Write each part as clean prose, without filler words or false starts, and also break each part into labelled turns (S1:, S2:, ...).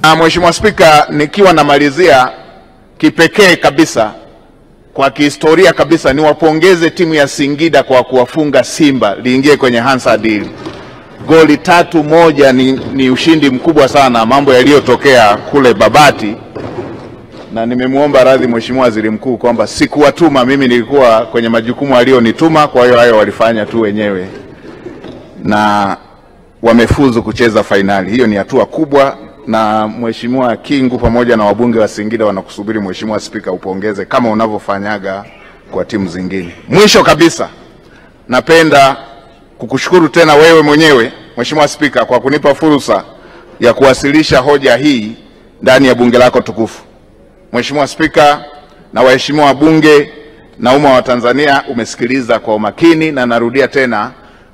S1: Mheshimiwa Spika, nikiwa namalizia, kipekee kabisa kwa kihistoria kabisa niwapongeze timu ya Singida kwa kuwafunga Simba liingie kwenye Hansard. Goli 3-1 ni ushindi mkubwa sana, mambo yaliyotokea kule Babati, na nimemuomba radhi Mheshimiwa Waziri Mkuu kwamba sikuwatuma, mimi nilikuwa kwenye majukumu aliyonituma, kwa hiyo hayo walifanya tu wenyewe na wamefuzu kucheza fainali. Hiyo ni hatua kubwa, na Mheshimiwa Kingu pamoja na wabunge wa Singida wanakusubiri Mheshimiwa Spika upongeze kama unavyofanyaga kwa timu zingine. Mwisho kabisa, napenda kukushukuru tena wewe mwenyewe Mheshimiwa Spika kwa kunipa fursa ya kuwasilisha hoja hii ndani ya bunge lako tukufu. Mheshimiwa Spika na waheshimiwa wabunge na umma wa Tanzania, umesikiliza kwa umakini, na narudia tena,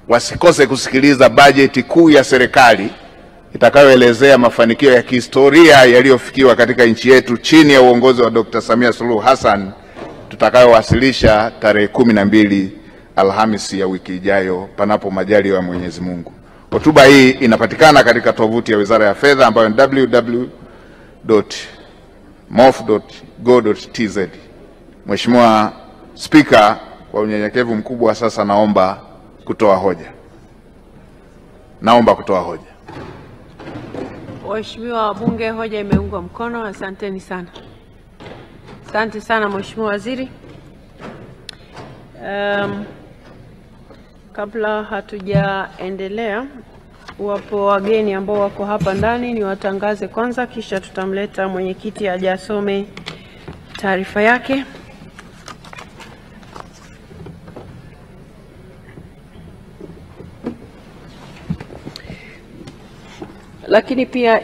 S1: wasikose kusikiliza bajeti kuu ya serikali itakayoelezea mafanikio ya kihistoria yaliyofikiwa katika nchi yetu chini ya uongozi wa Dr. Samia Suluhu Hassan, tutakayowasilisha tarehe 12 Alhamisi ya wiki ijayo, panapo majaliwa ya Mwenyezi Mungu. Hotuba hii inapatikana katika tovuti ya Wizara ya Fedha ambayo ni www.mof.go.tz. Mheshimiwa Spika, kwa unyenyekevu mkubwa sasa naomba kutoa hoja.
S2: Waheshimiwa wabunge, hoja imeungwa mkono. Asanteni sana. Asante sana Mheshimiwa Waziri. Kabla hatujaendelea, wapo wageni ambao wako hapa ndani, ni watangaze kwanza, kisha tutamleta mwenyekiti aje asome taarifa yake. Lakini pia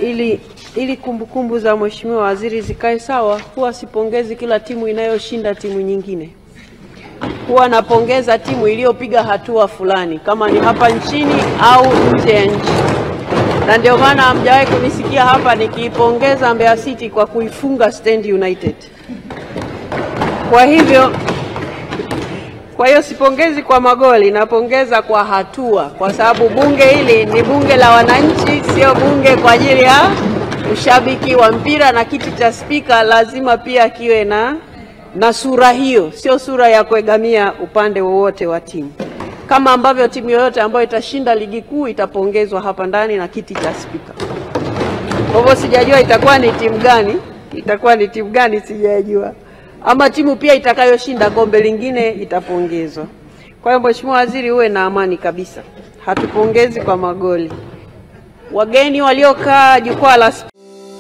S2: ili kumbukumbu za Mheshimiwa Waziri zikae sawa, huwa sipongezi kila timu inayoshinda timu nyingine. Huwa napongeza timu iliyopiga hatua fulani, kama ni hapa nchini au nje ya nchi. Na ndio maana hamjawahi kunisikia hapa nikiipongeza Mbeya City kwa kuifunga Stand United. Kwa hiyo sipongezi kwa magoli, napongeza kwa hatua, kwa sababu bunge hili ni bunge la wananchi, sio bunge kwa ajili ya ushabiki wa mpira, na kiti cha spika lazima pia kiwe na sura hiyo, sio sura ya kuegamia upande wowote wa timu. Kama ambavyo timu yoyote ambayo itashinda ligi kuu itapongezwa hapa ndani na kiti cha spika. Kwa hivyo sijajua itakuwa ni timu gani sijajua. Ama timu pia itakayoshinda kombe lingine itapongezwa. Kwa hiyo Mheshimiwa Waziri, uwe na amani kabisa. Hatupongezi kwa magoli. Wageni waliokaa jukwaa la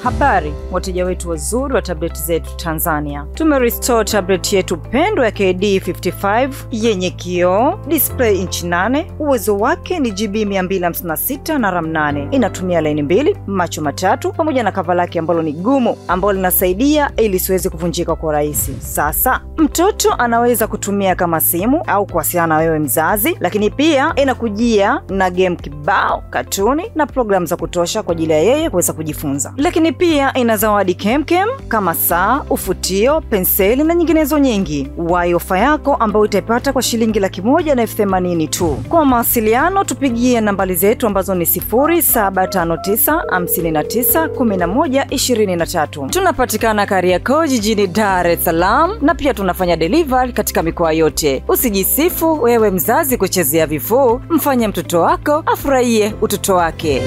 S3: Habari wateja wetu wazuri wa tablet zetu Tanzania. Tumerestore tablet yetu pendwa ya KD55 yenye kioo, display inchi 8, uwezo wake ni GB 256 na RAM 8. Inatumia line 2, macho matatu pamoja na cover lake ambalo ni gumu, ambalo linasaidia ili siweze kuvunjika kwa rahisi. Sasa mtoto anaweza kutumia kama simu au kuwasiliana na wewe mzazi, lakini pia inakujia na game kibao, katuni na program za kutosha kwa ajili ya yeye kuweza kujifunza. Lakini pia ina zawadi kemkem kama saa, ufutio, penseli na nyinginezo nyingi. Wahi ofa yako ambayo utaipata kwa shilingi 180,000 tu. Kwa mawasiliano tupigie nambari zetu ambazo ni 0759591123. Tunapatikana Kariakoo jijini Dar es Salaam, na pia tunafanya delivery katika mikoa yote. Usijisifu wewe mzazi kuchezea vifuu, mfanye mtoto wako afurahie utoto wake.